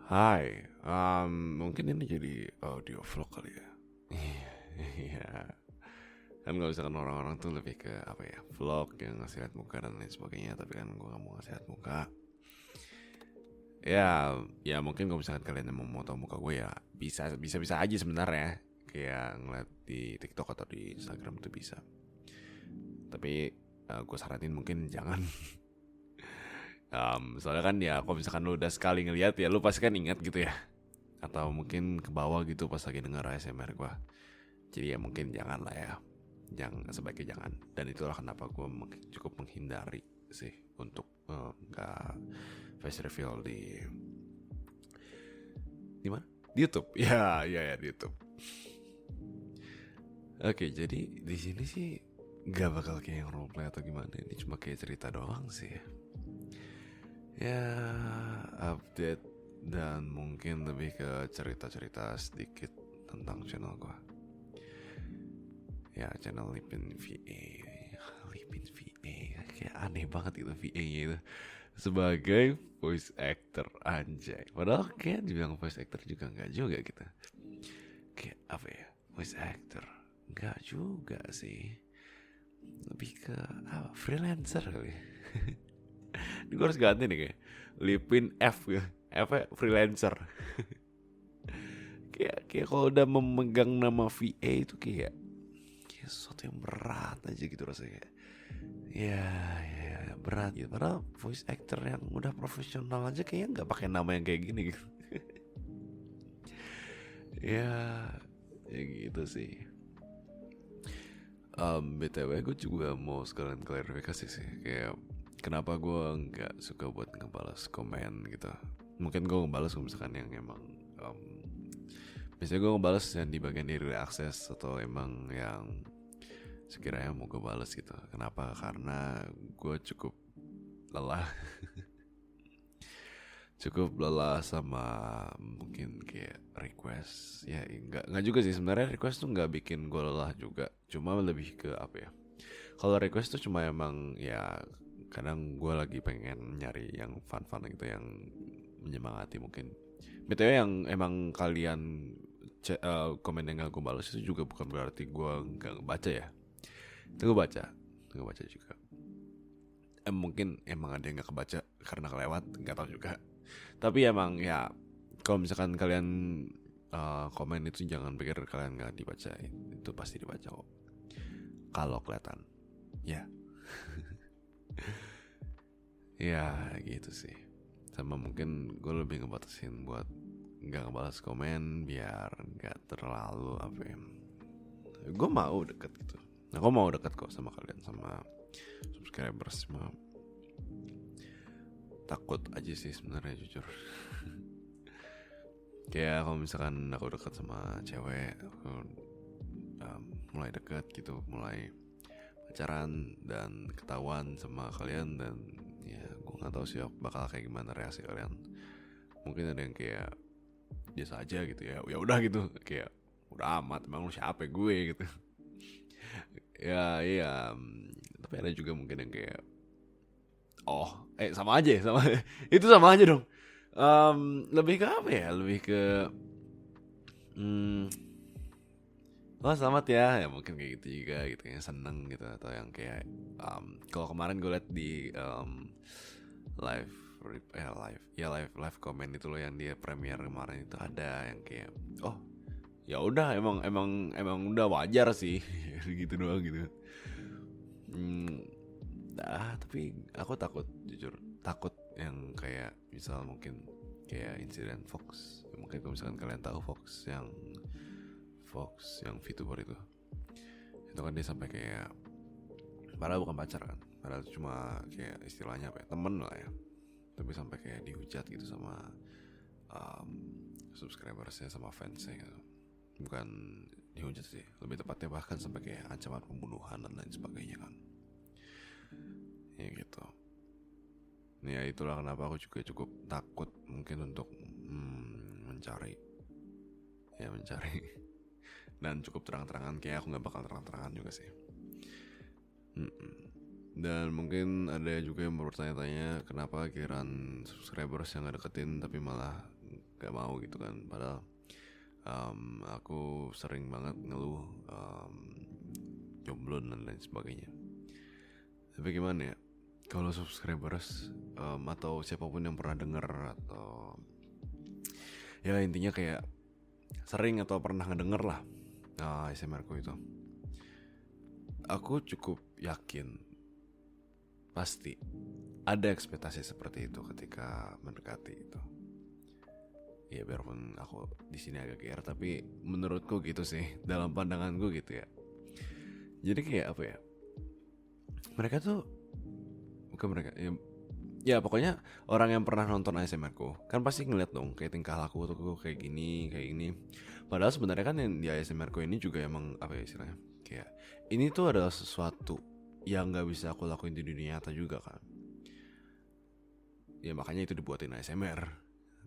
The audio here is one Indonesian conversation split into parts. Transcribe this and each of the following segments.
Hai, mungkin ini jadi audio vlog kali ya. Iya, kan kalau misalkan orang-orang tuh lebih ke apa ya, vlog yang ngasih lihat muka dan lain sebagainya. Tapi kan gue gak mau ngasih lihat muka. Ya mungkin kalau misalkan kalian mau tahu muka gue ya bisa aja sebenarnya. Kayak ngeliat di TikTok atau di Instagram tuh bisa. Tapi gue saranin mungkin jangan. Soalnya kan ya kalau misalkan lu udah sekali ngeliat ya lu pasti kan ingat gitu ya. Atau mungkin ke bawah gitu pas lagi denger ASMR gue. Jadi ya mungkin jangan lah ya, jangan, sebaiknya jangan. Dan itulah kenapa gue cukup menghindari sih untuk nggak face reveal di mana, di YouTube. Ya di YouTube. Oke, jadi di sini sih nggak bakal kayak yang roleplay atau gimana. Ini cuma kayak cerita doang sih ya, update dan mungkin lebih ke cerita-cerita sedikit tentang channel gue. Ya, channel Lipin VA. Lipin VA kayak aneh banget gitu VA itu sebagai voice actor, anjay. Padahal kayak dibilang voice actor juga nggak juga gitu. Kayak apa ya, voice actor nggak juga sih, lebih ke apa, freelancer kali. Ini gue harus ganti nih kayak Lipin F ya, F freelancer. Kayak kalau udah memegang nama VA itu kayak sesuatu yang berat aja gitu rasanya. Ya berat gitu. Padahal voice actor yang udah profesional aja kayaknya nggak pakai nama yang kayak gini gitu. ya ya gitu sih. BTW gue juga mau sekalian klarifikasi sih, kayak kenapa gue nggak suka buat ngebalas komen gitu. Mungkin gue ngebalas kalau misalkan yang emang biasanya gue ngebalas yang di bagian early access atau emang yang sekiranya mau gue balas gitu. Kenapa? Karena gue cukup lelah. Cukup lelah sama mungkin kayak request. Ya nggak juga sih sebenarnya, request tuh nggak bikin gue lelah juga. Cuma lebih ke apa ya, kalau request tuh cuma emang ya kadang gue lagi pengen nyari yang fun-fun gitu, yang menyemangati mungkin. BTW yang emang kalian komen yang gak gue balas itu juga bukan berarti gue nggak ngebaca ya. Itu gue baca juga. Mungkin emang ada yang nggak kebaca karena kelewat, nggak tahu juga. Tapi emang ya kalau misalkan kalian komen itu jangan pikir kalian nggak dibaca, itu pasti dibaca kok kalau kelihatan ya. Ya gitu sih. Sama mungkin gue lebih ngebatasin buat nggak ngebalas komen biar nggak terlalu apa ya, gue mau deket gitu. Nah, gue mau deket kok sama kalian, sama subscribers. Cuma takut aja sih sebenarnya jujur. Kayak kalau misalkan aku deket sama cewek, aku mulai deket gitu, mulai pacaran dan ketahuan sama kalian, dan ya gue nggak tahu sih bakal kayak gimana reaksi kalian. Mungkin ada yang kayak biasa aja gitu ya, ya udah gitu, kayak udah amat emang lu siapa gue gitu. Ya iya, tapi ada juga mungkin yang kayak sama aja sama itu sama aja dong. Lebih ke apa ya, lebih ke hmm, oh selamat ya mungkin kayak gitu juga gitu, yang seneng gitu. Atau yang kayak kalau kemarin gue liat di live live comment itu loh, yang dia premiere kemarin itu ada yang kayak ya udah emang udah wajar sih. Gitu doang gitu. Tapi aku takut, jujur takut yang kayak misal mungkin kayak insiden Fox. Mungkin kalau misalkan kalian tahu Fox yang VTuber itu kan dia sampai kayak, padahal bukan pacar kan, padahal cuma kayak istilahnya apa ya, temen lah ya, tapi sampai kayak dihujat gitu sama subscribersnya sama fansnya gitu. Bukan dihujat sih, lebih tepatnya bahkan sampai kayak ancaman pembunuhan dan lain sebagainya kan. Ya gitu. Ya itulah kenapa aku juga cukup takut mungkin untuk mencari dan cukup terang-terangan. Kayak aku nggak bakal terang-terangan juga sih. Dan mungkin ada juga yang bertanya-tanya kenapa kiran subscribers yang nggak deketin tapi malah gak mau gitu kan. Padahal aku sering banget ngeluh jomblo dan lain sebagainya. Tapi gimana ya, kalau subscribers atau siapapun yang pernah denger atau ya intinya kayak sering atau pernah ngedenger lah ASMR ku itu, aku cukup yakin pasti ada ekspektasi seperti itu ketika mendekati itu. Ya biarpun aku di sini agak GR, tapi menurutku gitu sih, dalam pandanganku gitu ya. Jadi kayak apa ya? Mereka tuh bukan mereka ya pokoknya orang yang pernah nonton ASMR ku kan pasti ngeliat dong kayak tingkah laku tuh kayak gini kayak ini. Padahal sebenarnya kan yang di ASMR ku ini juga emang apa ya istilahnya, kayak ini tuh adalah sesuatu yang nggak bisa aku lakuin di dunia nyata juga kan. Ya makanya itu dibuatin ASMR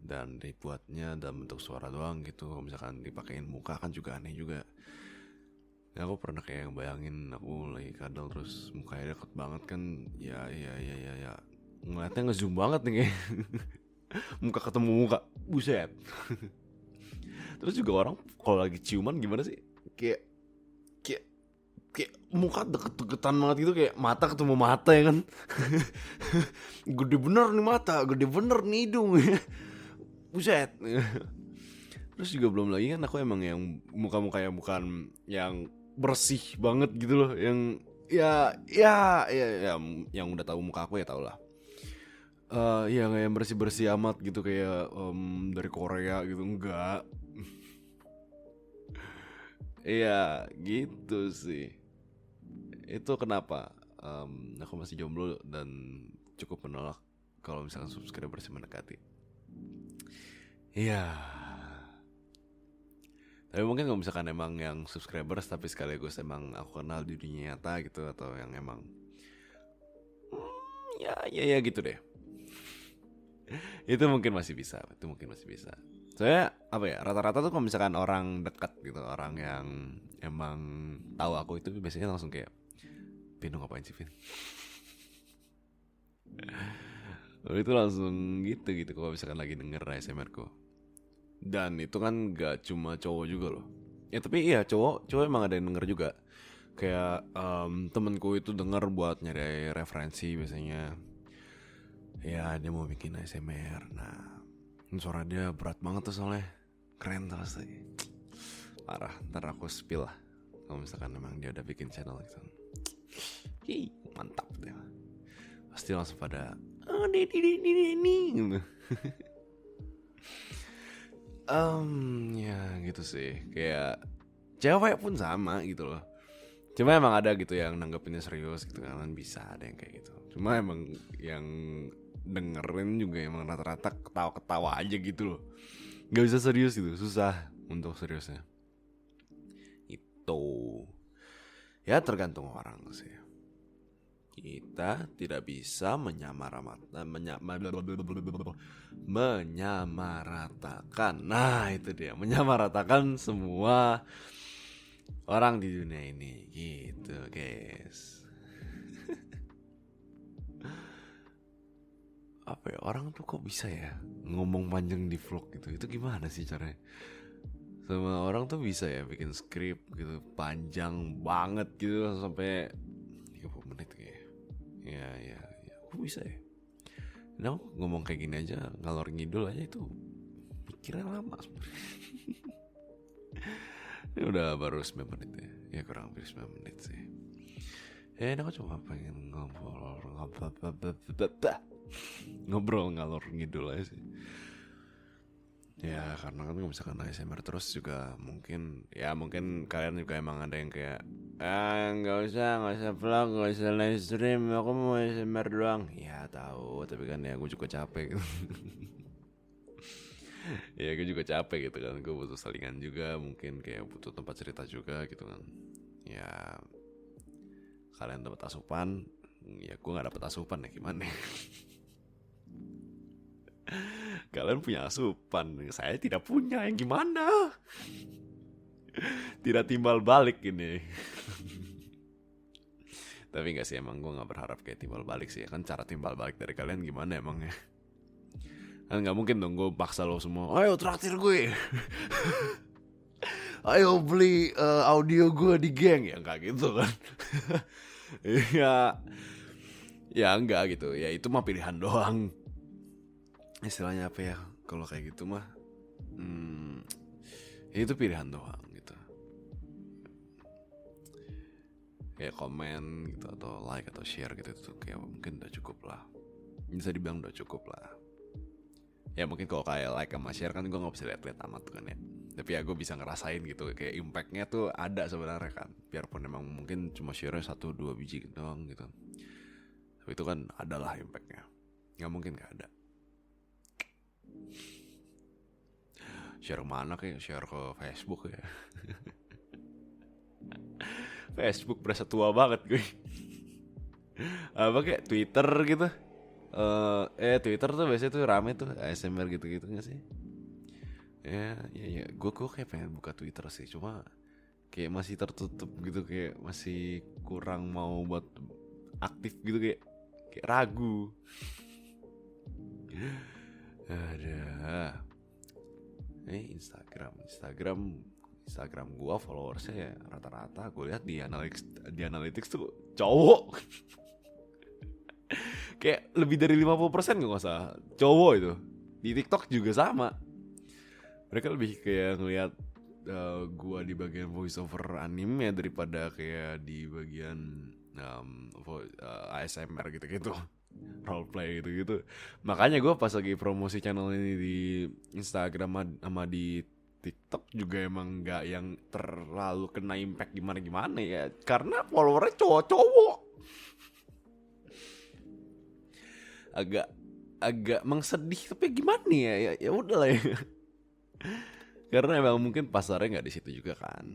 dan dibuatnya dalam bentuk suara doang gitu. Kalau misalkan dipakein muka kan juga aneh juga. Ya, aku pernah kayak bayangin aku lagi kadal terus mukanya deket banget kan, ya ngeliatnya ngezoom banget nih kayak muka ketemu muka, buset. Terus juga orang kalau lagi ciuman gimana sih, kayak kayak kayak muka deket-deketan banget gitu, kayak mata ketemu mata ya kan. Gede bener nih mata, gede bener nih hidung. Buset. Terus juga belum lagi kan aku emang yang muka-muka yang bukan yang bersih banget gitu loh, yang ya yang udah tahu muka aku ya tau lah. Ya nggak yang bersih-bersih amat gitu kayak dari Korea gitu, enggak. Iya gitu sih. Itu kenapa aku masih jomblo dan cukup menolak kalau misalkan subscriber mendekati. Iya. Tapi mungkin kalau misalkan emang yang subscribers tapi sekaligus emang aku kenal di dunia nyata gitu, atau yang emang ya gitu deh. Itu mungkin masih bisa. Soalnya apa ya, rata-rata tuh kalau misalkan orang dekat gitu, orang yang emang tahu aku itu biasanya langsung kayak, Vin lu ngapain sih Vin? Itu langsung gitu kalau misalkan lagi denger ASMR ku. Dan itu kan gak cuma cowok juga loh. Ya tapi iya cowok emang ada yang denger juga. Kayak temenku itu denger buat nyari referensi biasanya. Ya dia mau bikin ASMR. Nah suara dia berat banget tuh soalnya. Keren tuh pasti. Parah, ntar aku spill lah kalau misalkan emang dia udah bikin channel gitu. Hi, mantap deh. Pasti langsung pada ini. Ya gitu sih. Kayak cewek pun sama gitu loh. Cuma emang ada gitu yang nanggepinnya serius gitu kan, bisa ada yang kayak gitu. Cuma emang yang dengerin juga emang rata-rata ketawa-ketawa aja gitu loh. Gak bisa serius gitu, susah untuk seriusnya. Itu ya tergantung orang sih. Kita tidak bisa menyamaratakan. Nah itu dia, menyamaratakan semua orang di dunia ini gitu guys. Apa ya, orang tuh kok bisa ya ngomong panjang di vlog gitu, itu gimana sih caranya? Sama orang tuh bisa ya bikin skrip gitu panjang banget gitu sampai 30 menit kayak. Ya kok bisa ya? Nah ngomong kayak gini aja ngalor ngidul aja itu mikirnya lama sebenernya. Ini udah baru 9 menit ya kurang lebih 9 menit sih. Aku cuma pengen ngobrol ngalor ngidul aja sih. Ya karena kan kalau misalkan ASMR terus juga mungkin kalian juga emang ada yang kayak nggak usah vlog, nggak usah live stream, aku mau ASMR doang. Ya tahu, tapi kan ya gue juga capek gitu. Ya gue juga capek gitu kan, gue butuh salingan juga, mungkin kayak butuh tempat cerita juga gitu kan. Ya kalian dapat asupan, ya gue nggak dapat asupan ya gimana? Kalian punya asupan, saya tidak punya, yang gimana? Tidak timbal balik ini. Tapi gak sih, emang gue gak berharap kayak timbal balik sih. Kan cara timbal balik dari kalian gimana emangnya? Kan nggak mungkin dong gue paksa lo semua, ayo traktir gue, ayo beli audio gue di geng, ya nggak gitu kan. Ya, ya enggak gitu, ya itu mah pilihan doang. Istilahnya apa ya, kalau kayak gitu mah, ya itu pilihan doang gitu. Kayak komen gitu atau like atau share gitu itu kayak mungkin udah cukup lah, bisa dibilang udah cukup lah. Ya mungkin kalau kayak like sama share kan gue nggak bisa lihat-lihat amat tuh kan ya, tapi ya gue bisa ngerasain gitu kayak impactnya tuh ada sebenarnya kan, biarpun emang mungkin cuma share-nya 1-2 biji gitu doang gitu, tapi itu kan adalah impactnya, nggak mungkin nggak ada. Share mana kayak share ke Facebook ya. Facebook berasa tua banget gue. Apa kayak Twitter gitu. Twitter tuh biasanya tuh rame tuh ASMR gitu-gitu gak sih? Ya. Gue kayak pengen buka Twitter sih, cuma kayak masih tertutup gitu, kayak masih kurang mau buat aktif gitu, kayak ragu. Ada. Instagram gua followersnya ya rata-rata gue lihat di analytics tuh cowok. Kayak lebih dari 50% gak usah cowok itu. Di TikTok juga sama. Mereka lebih kayak ngelihat gua di bagian voice over anime daripada kayak di bagian ASMR gitu-gitu, roleplay gitu-gitu. Makanya gue pas lagi promosi channel ini di Instagram sama di TikTok juga emang nggak yang terlalu kena impact gimana ya, karena followernya cowok-cowok. Agak mengsedih, tapi gimana ya udahlah ya. Karena emang mungkin pasarnya nggak di situ juga kan.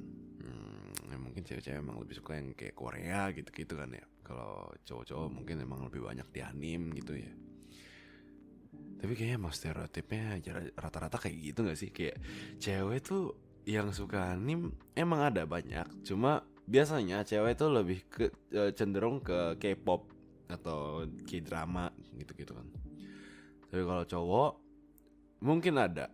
Mungkin cewek-cewek emang lebih suka yang kayak Korea gitu kan ya. Kalau cowok-cowok mungkin emang lebih banyak di anime gitu ya. Tapi kayaknya emang stereotipnya rata-rata kayak gitu gak sih? Kayak cewek tuh yang suka anime emang ada banyak, cuma biasanya cewek tuh lebih cenderung ke K-pop atau K-drama gitu-gitu kan. Tapi kalau cowok mungkin ada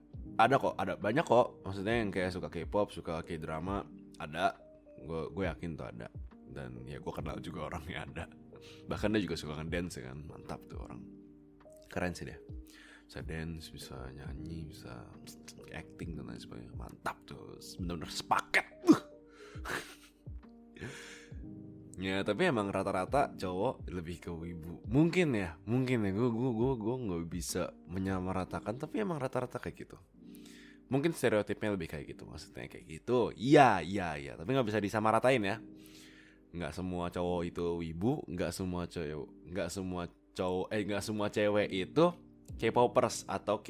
banyak kok. Maksudnya yang kayak suka K-pop, suka K-drama ada. Gue yakin tuh ada. Dan ya gue kenal juga orangnya ada. Bahkan dia juga suka ngedance ya kan. Mantap tuh orang, keren sih dia. Bisa dance, bisa nyanyi, bisa acting dan lain sebagainya. Mantap tuh, bener-bener sepaket. Ya tapi emang rata-rata cowok lebih ke wibu. Mungkin ya gue nggak bisa menyamaratakan, tapi emang rata-rata kayak gitu. Mungkin stereotipnya lebih kayak gitu, maksudnya kayak gitu. Iya, tapi nggak bisa disamaratain ya. Nggak semua cowok itu wibu, nggak semua cewek itu K-popers atau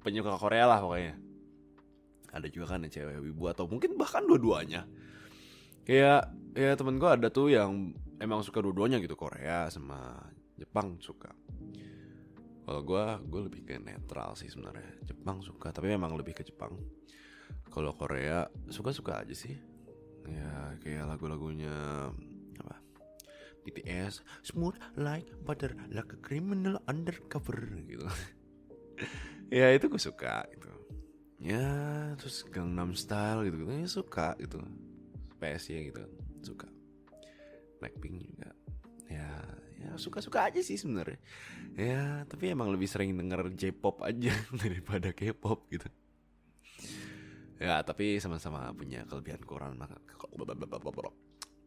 penyuka Korea lah pokoknya. Ada juga kan yang cewek wibu atau mungkin bahkan dua-duanya. Kayak ya temen gue ada tuh yang emang suka dua-duanya gitu, Korea sama Jepang suka. Kalau gue lebih ke netral sih sebenarnya. Jepang suka, tapi memang lebih ke Jepang. Kalau Korea suka-suka aja sih. Ya kayak lagu-lagunya apa? BTS, smooth like butter like a criminal undercover gitu. Ya itu gue suka gitu. Ya terus Gangnam Style gitu ya suka gitu. PSY gitu suka. Blackpink juga. Ya suka-suka aja sih sebenarnya. Ya tapi emang lebih sering denger J-pop aja daripada K-pop gitu. Ya tapi sama-sama punya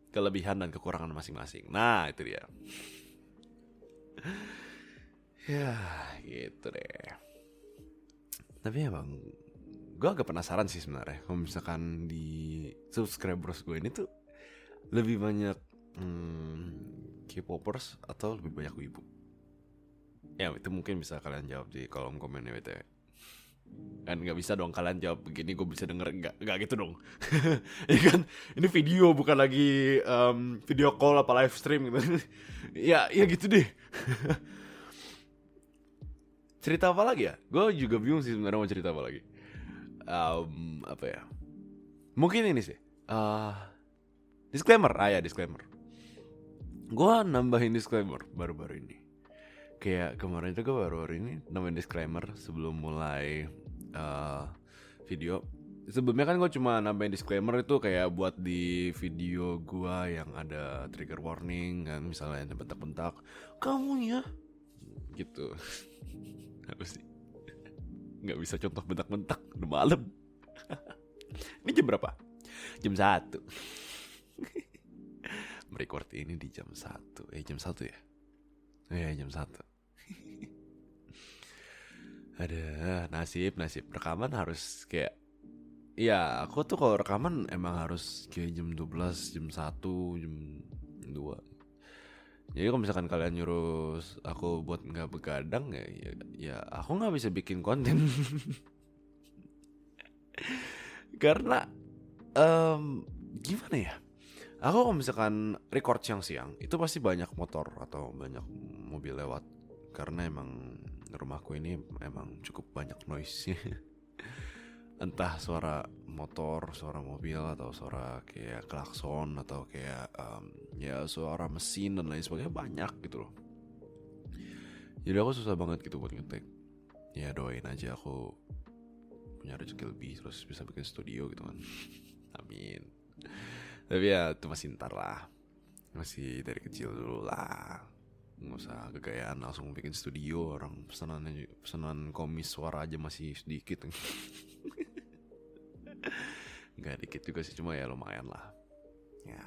kelebihan dan kekurangan masing-masing. Nah itu dia. Ya gitu deh. Tapi emang gue agak penasaran sih sebenarnya. Kalau misalkan di subscribers gue ini tuh lebih banyak K-popers atau lebih banyak wibu? Ya itu mungkin bisa kalian jawab di kolom komen ya BTW. Kan gak bisa dong kalian jawab begini gue bisa denger, enggak gitu dong. Ya kan ini video bukan lagi video call apa live stream gitu. ya gitu deh. Cerita apa lagi ya? Gue juga bingung sih sebenarnya mau cerita apa lagi. Apa ya? Mungkin ini sih disclaimer. Disclaimer. Gue nambahin disclaimer baru-baru ini. kayak kemarin itu gue baru ini namanya disclaimer sebelum mulai video. Sebelumnya kan gue cuma nambahin disclaimer itu kayak buat di video gue yang ada trigger warning kan, misalnya yang bentak-bentak kamu ya gitu. Apa sih, nggak bisa contoh bentak-bentak, udah malam. Ini jam berapa? Jam 1. Merecord ini di jam 1. Jam 1 ya? Jam 1. Ada nasib rekaman harus kayak, ya aku tuh kalau rekaman emang harus kayak jam 12, jam 1, jam 2. Jadi kalau misalkan kalian nyuruh aku buat nggak begadang ya aku nggak bisa bikin konten. Karena gimana ya, aku kalau misalkan record siang-siang itu pasti banyak motor atau banyak mobil lewat. Karena emang rumahku ini emang cukup banyak noise. Entah suara motor, suara mobil, atau suara kayak klakson, atau kayak ya suara mesin dan lain sebagainya, banyak gitu loh. Jadi aku susah banget gitu buat ngetek. Ya doain aja aku punya rezeki lebih terus bisa bikin studio gitu kan. Amin. Tapi ya itu masih ntar lah, masih dari kecil dulu lah. Nggak usah kegayaan langsung bikin studio. Orang pesanan komis suara aja masih sedikit. Nggak dikit juga sih, cuma ya lumayan lah. Ya,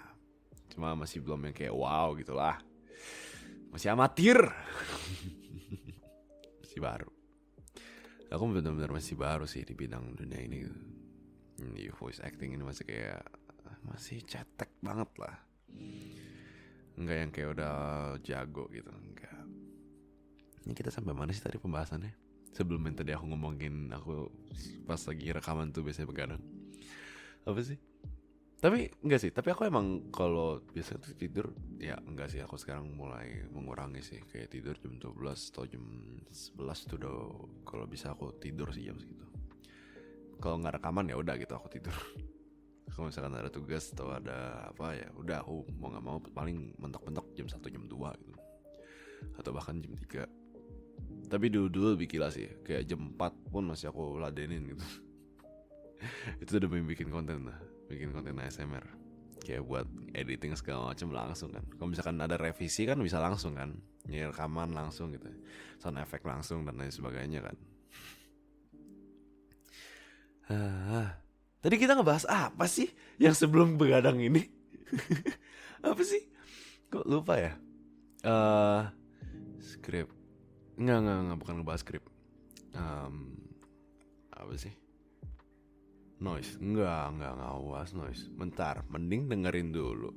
cuma masih belum yang kayak wow gitu lah. Masih amatir. Masih baru. Aku benar-benar masih baru sih di bidang dunia ini. Di voice acting ini masih kayak masih cetek banget lah. Enggak yang kayak udah jago gitu, enggak. Ini kita sampai mana sih tadi pembahasannya? Sebelum yang tadi aku ngomongin aku pas lagi rekaman tuh biasanya begadang. Apa sih? Tapi enggak sih, tapi aku emang kalau biasanya tuh tidur ya enggak sih, aku sekarang mulai mengurangi sih. Kayak tidur jam 12 atau jam 11 tuh udah, kalau bisa aku tidur sih jam segitu. Kalau nggak rekaman ya udah gitu aku tidur. Kalau misalkan ada tugas atau ada apa ya udah aku mau nggak mau paling mentok-mentok jam 1 jam 2 gitu. Atau bahkan jam 3. Tapi dulu lebih gila sih, kayak jam 4 pun masih aku ladenin gitu. Itu udah bikin konten lah, bikin konten ASMR. Kayak buat editing segala macam langsung kan. Kalau misalkan ada revisi kan bisa langsung kan, ya rekaman langsung gitu, sound effect langsung dan lain sebagainya kan. Tadi kita ngebahas apa sih yang sebelum begadang ini? Apa sih? Kok lupa ya? Skrip. Enggak, bukan ngebahas skrip. Apa sih? Noise. Enggak bahas noise. Bentar, mending dengerin dulu.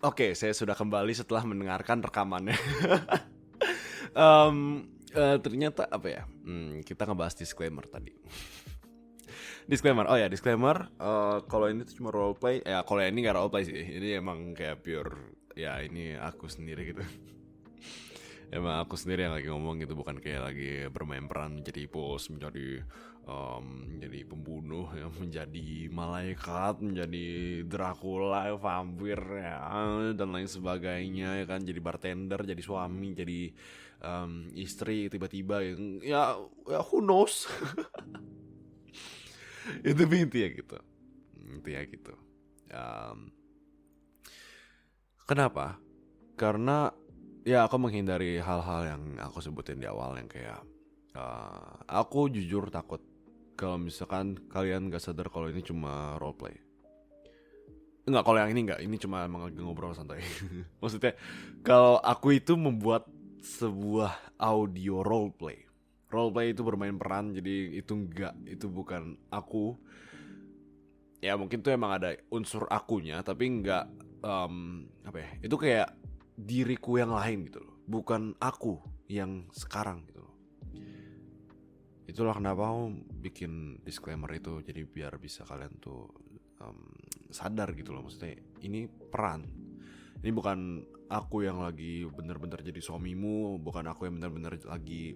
Oke, saya sudah kembali setelah mendengarkan rekamannya. Ternyata apa ya? Kita ngebahas disclaimer tadi. Disclaimer, disclaimer. Kalau ini tuh cuma roleplay. Ya kalau ini nggak roleplay sih. Ini emang kayak pure. Ya ini aku sendiri gitu. Emang aku sendiri yang lagi ngomong gitu, bukan kayak lagi bermain peran menjadi bos, menjadi jadi pembunuh, ya, menjadi malaikat, menjadi Dracula, vampir, ya, dan lain sebagainya, ya kan, jadi bartender, jadi suami, jadi istri tiba-tiba, ya who knows. Itu intinya gitu. Kenapa? Karena ya aku menghindari hal-hal yang aku sebutin di awal, yang kayak aku jujur takut kalau misalkan kalian gak sadar kalau ini cuma roleplay. Enggak, kalau yang ini enggak, ini cuma emang lagi ngobrol santai. Maksudnya kalau aku itu membuat sebuah audio roleplay. Roleplay itu bermain peran, jadi itu bukan aku. Ya mungkin tuh emang ada unsur akunya, tapi enggak apa ya? Itu kayak diriku yang lain gitu loh, bukan aku yang sekarang gitu loh. Itulah kenapa aku bikin disclaimer itu, jadi biar bisa kalian tuh sadar gitu loh. Maksudnya ini peran, ini bukan aku yang lagi bener-bener jadi suamimu, bukan aku yang bener-bener lagi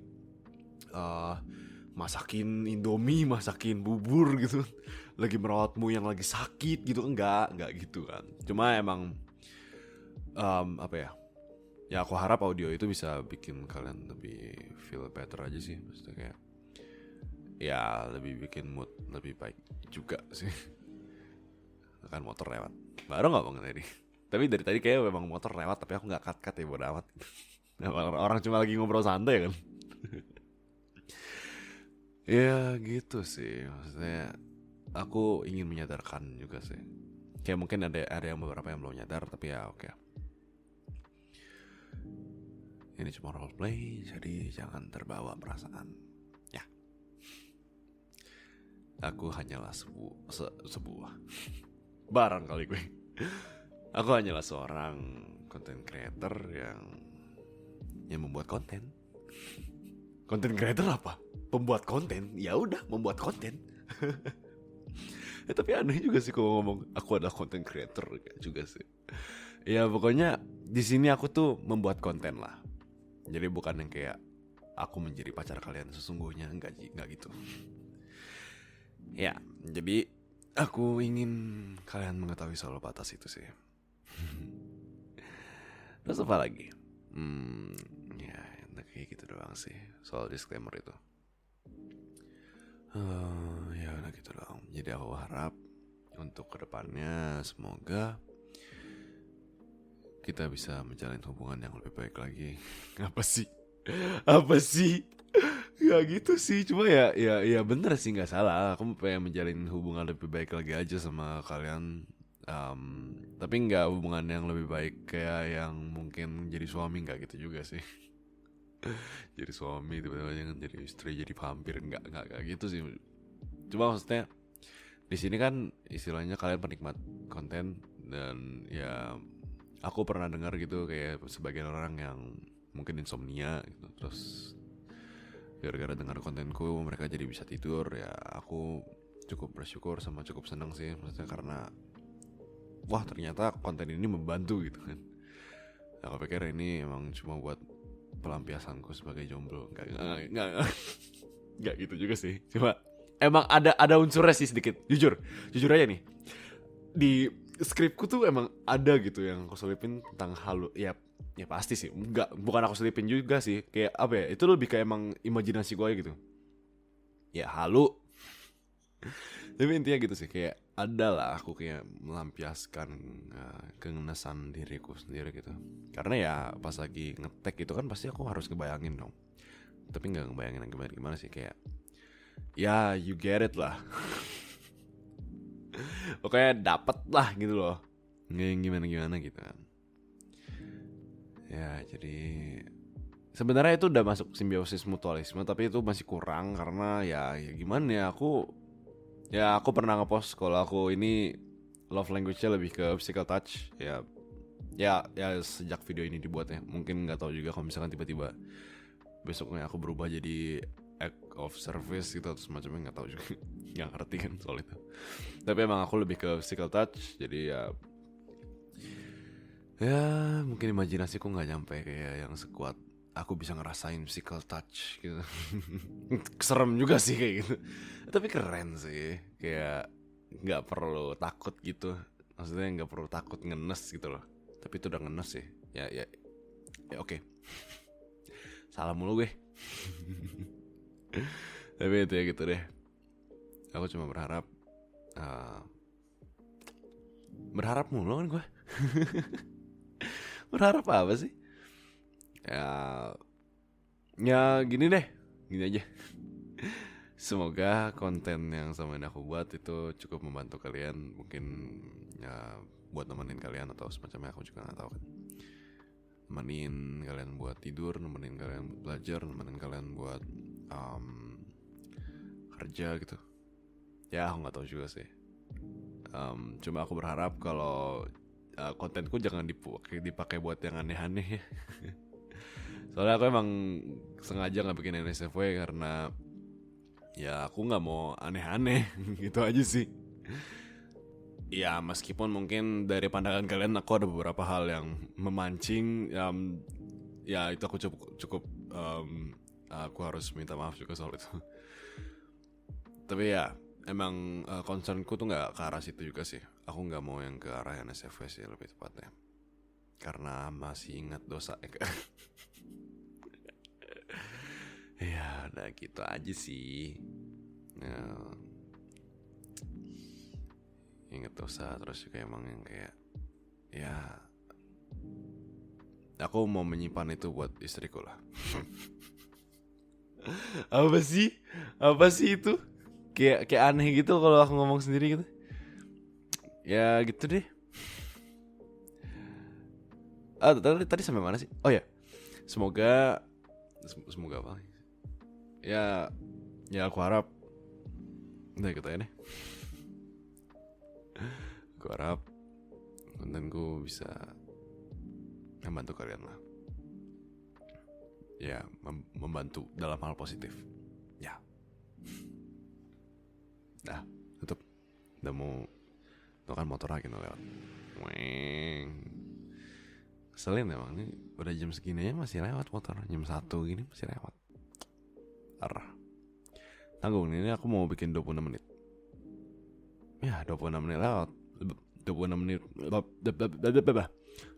masakin Indomie, masakin bubur gitu, lagi merawatmu yang lagi sakit gitu. Enggak gitu kan. Cuma emang apa ya, Ya aku harap audio itu bisa bikin kalian lebih feel better aja sih, maksudnya kayak ya lebih bikin mood lebih baik juga sih. Kan motor lewat baru nggak banget tadi, tapi dari tadi kayak memang motor lewat tapi aku nggak cut ya, bodo amat. Orang cuma lagi ngobrol santai kan. Ya gitu sih, maksudnya aku ingin menyadarkan juga sih, kayak mungkin ada yang beberapa yang belum nyadar, tapi ya oke. Ini cuma role play, jadi jangan terbawa perasaan. Ya, aku hanyalah sebuah barang kali gue. Aku hanyalah seorang content creator yang membuat konten. Content creator apa? Pembuat konten. Ya udah, membuat konten. Tapi aneh juga sih kalau ngomong aku adalah content creator juga sih. Ya pokoknya di sini aku tuh membuat konten lah. Jadi bukan yang kayak aku menjadi pacar kalian sesungguhnya, enggak gitu. Ya, jadi aku ingin kalian mengetahui soal batas itu sih. Terus apa lagi? Ya kayak gitu doang sih soal disclaimer itu. Ya udah gitu doang. Jadi aku harap untuk kedepannya semoga kita bisa menjalin hubungan yang lebih baik lagi. Apa sih? Apa sih? Ya gitu sih. Cuma ya bener sih, nggak salah. Aku pengen menjalin hubungan lebih baik lagi aja sama kalian. Tapi nggak hubungan yang lebih baik kayak yang mungkin jadi suami, nggak gitu juga sih. Jadi suami tiba-tiba jangan jadi istri, jadi vampir, nggak gitu sih. Cuma maksudnya di sini kan istilahnya kalian penikmat konten, dan ya aku pernah dengar gitu kayak sebagian orang yang mungkin insomnia gitu, terus gara-gara dengar kontenku mereka jadi bisa tidur. Ya aku cukup bersyukur sama cukup senang sih, maksudnya karena wah ternyata konten ini membantu gitu kan. Aku pikir ini emang cuma buat pelampiasanku sebagai jomblo, nggak gitu juga sih. Cuma emang ada unsurnya sih sedikit, jujur aja nih, di skripku tuh emang ada gitu yang aku selipin tentang halu. Ya pasti sih, bukan aku selipin juga sih, kayak apa ya, itu lebih kayak emang imajinasi gue gitu ya, halu. Tapi intinya gitu sih, kayak ada lah aku kayak melampiaskan kengenasan diriku sendiri gitu. Karena ya pas lagi ngetek itu kan pasti aku harus ngebayangin dong, tapi nggak ngebayangin yang gimana sih, kayak ya you get it lah. Pokoknya dapet lah gitu loh, nggak gimana gitu kan. Ya jadi sebenarnya itu udah masuk simbiosis mutualisme, tapi itu masih kurang karena ya gimana ya, aku pernah ngepost kalau aku ini love language-nya lebih ke physical touch. Ya sejak video ini dibuat ya, mungkin nggak tahu juga kalau misalkan tiba-tiba besoknya aku berubah jadi act of service gitu atau semacamnya, nggak tahu juga. Nggak ngerti kan soal itu. Tapi emang aku lebih ke physical touch. Jadi ya mungkin imajinasiku nggak nyampe kayak yang sekuat aku bisa ngerasain physical touch gitu. Serem juga sih kayak gitu, tapi keren sih, kayak nggak perlu takut gitu, maksudnya nggak perlu takut ngenes gitu loh. Tapi itu udah ngenes sih. Ya oke. Salah mulu gue. Tapi itu ya gitu deh. Aku cuma berharap mulu kan gue. Berharap apa sih? Ya gini deh, gini aja. Semoga konten yang sama ini aku buat itu cukup membantu kalian. Mungkin ya buat nemenin kalian atau semacamnya, aku juga gak tahu kan. Nemenin kalian buat tidur, nemenin kalian buat belajar, nemenin kalian buat kerja gitu. Ya aku gak tahu juga sih. Cuma aku berharap kalau kontenku jangan dipakai buat yang aneh-aneh ya. Soalnya aku emang sengaja gak bikin NSFW karena ya aku gak mau aneh-aneh. Gitu aja sih. Ya meskipun mungkin dari pandangan kalian aku ada beberapa hal yang memancing, ya itu aku cukup aku harus minta maaf juga soal itu. Tapi ya emang concernku tuh gak ke arah situ juga sih. Aku gak mau yang ke arah NSFW sih lebih tepatnya. karena masih ingat dosa ya kan. Ya udah gitu aja sih. Ingat dosa, terus juga emang yang kayak ya aku mau menyimpan itu buat istriku lah. Apa sih itu? Kayak aneh gitu kalau aku ngomong sendiri gitu. Ya gitu deh. Tadi sampai mana sih? Oh ya, semoga apa? Ya aku harap. Nah gitu ya nih. Aku harap kontenku bisa membantu kalian lah. Ya, membantu dalam hal positif. Ya. Nah, tutup. Udah mau tuh kan motor lagi lewat. Weng. Keselin emang nih. Udah jam segini aja masih lewat motor. Jam 1 gini masih lewat. Parah. Tanggung, ini aku mau bikin 26 menit. Ya, 26 menit lewat. 26 menit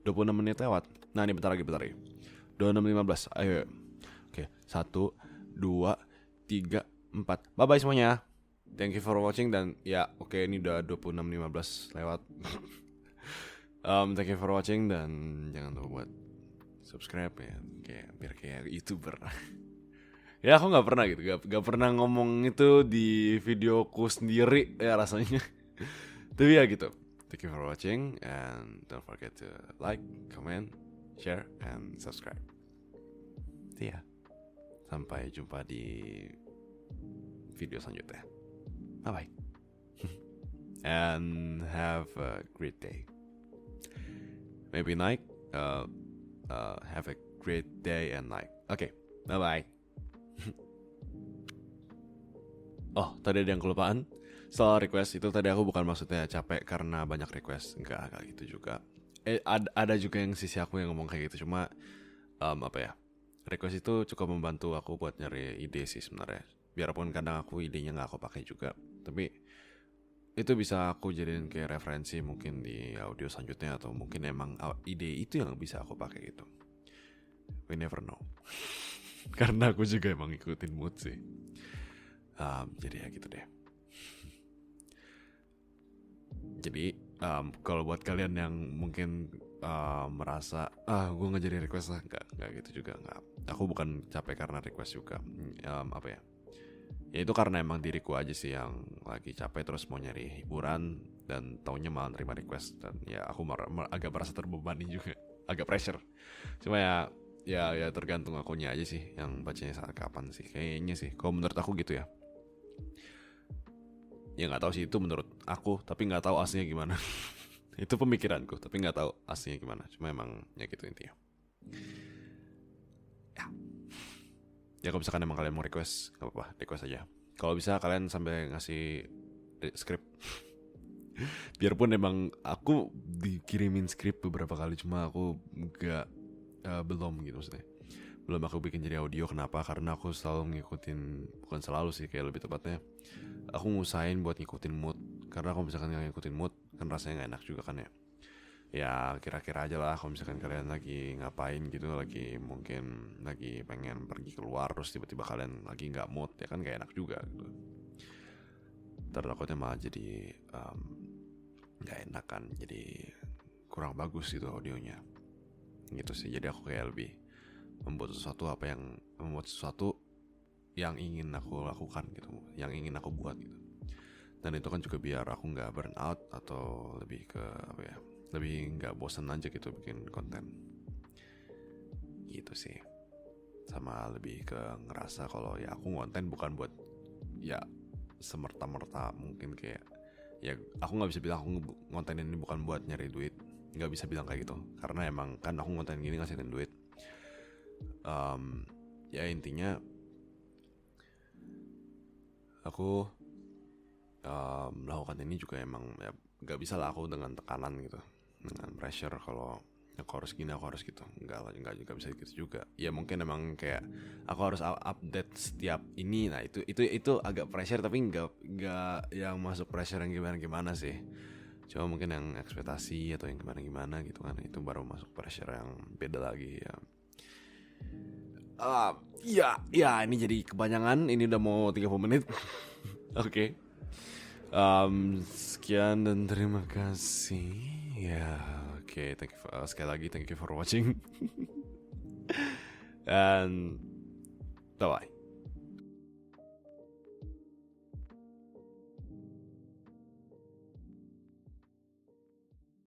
26 menit lewat. Nah, ini bentar lagi. 26.15. Ayo. Oke, 1 2 3 4. Bye bye semuanya. Thank you for watching dan ya oke, ini udah 26.15 lewat. Thank you for watching dan jangan lupa buat subscribe ya, biar kayak YouTuber. Ya aku nggak pernah gitu, nggak pernah ngomong itu di videoku sendiri ya rasanya. Tapi ya gitu. Thank you for watching and don't forget to like, comment, share, and subscribe. See ya. Sampai jumpa di video selanjutnya. Bye bye. And have a great day. Maybe night. Have a great day and night. Okay. Bye bye. Oh, tadi ada yang kelupaan. Soal request itu tadi aku bukan maksudnya capek karena banyak request. Enggak gitu juga. Ada juga yang sisi aku yang ngomong kayak gitu. Cuma apa ya? Request itu cukup membantu aku buat nyari ide sih sebenarnya. Biarpun kadang aku idenya nggak aku pakai juga. Tapi itu bisa aku jadiin kayak referensi mungkin di audio selanjutnya atau mungkin emang ide itu yang bisa aku pakai gitu. We never know. Karena aku juga emang ngikutin mood sih. Jadi ya gitu deh. Jadi kalau buat kalian yang mungkin merasa gue nggak jadi request lah, nggak gitu juga, nggak. Aku bukan capek karena request juga. Apa ya? Ya itu karena emang diriku aja sih yang lagi capek terus mau nyari hiburan dan taunya malah nerima request dan ya aku agak merasa terbebani juga, agak pressure. Cuma ya tergantung akunya aja sih yang bacanya saat kapan sih kayaknya sih. Kalau menurut aku gitu ya. Ya nggak tahu sih itu menurut aku, tapi nggak tahu aslinya gimana. Itu pemikiranku, tapi nggak tahu aslinya gimana. Cuma emang ya gitu intinya. Ya kalau misalkan emang kalian mau request, nggak apa-apa, request aja. Kalau bisa kalian sampai ngasih script. Biarpun emang aku dikirimin script beberapa kali, cuma aku nggak belum gitu maksudnya. Belum aku bikin jadi audio. Kenapa? Karena aku selalu ngikutin, bukan selalu sih, kayak lebih tepatnya aku ngusahain buat ngikutin mood. Karena kalau misalkan nggak ngikutin mood kan rasanya nggak enak juga kan ya. Ya kira-kira aja lah kalau misalkan kalian lagi ngapain gitu, lagi mungkin lagi pengen pergi keluar terus tiba-tiba kalian lagi nggak mood, ya kan gak enak juga gitu. Takutnya malah jadi nggak enak kan, jadi kurang bagus gitu audionya gitu sih. Jadi aku kayak lebih membuat sesuatu yang ingin aku lakukan gitu, yang ingin aku buat gitu. Dan itu kan juga biar aku nggak burn out atau lebih ke apa ya, lebih nggak bosan aja gitu bikin konten gitu sih. Sama lebih ke ngerasa kalau ya aku konten bukan buat ya semerta-merta mungkin kayak ya aku nggak bisa bilang aku konten ini bukan buat nyari duit, nggak bisa bilang kayak gitu karena emang kan aku konten gini ngasihin duit. Ya intinya aku melakukan ini juga emang ya nggak bisa lah aku dengan tekanan gitu, dengan pressure kalau aku harus gini, aku harus gitu. Nggak juga bisa gitu juga. Ya mungkin emang kayak aku harus update setiap ini. Nah itu agak pressure, tapi nggak yang masuk pressure yang gimana sih. Cuma mungkin yang ekspektasi atau yang gimana-gimana gitu kan, itu baru masuk pressure yang beda lagi ya. Ya ini jadi kepanjangan. Ini udah mau 30 menit. Oke. Sekian dan terima kasih. Ya, oke. Sekali lagi thank you for watching. And bye bye.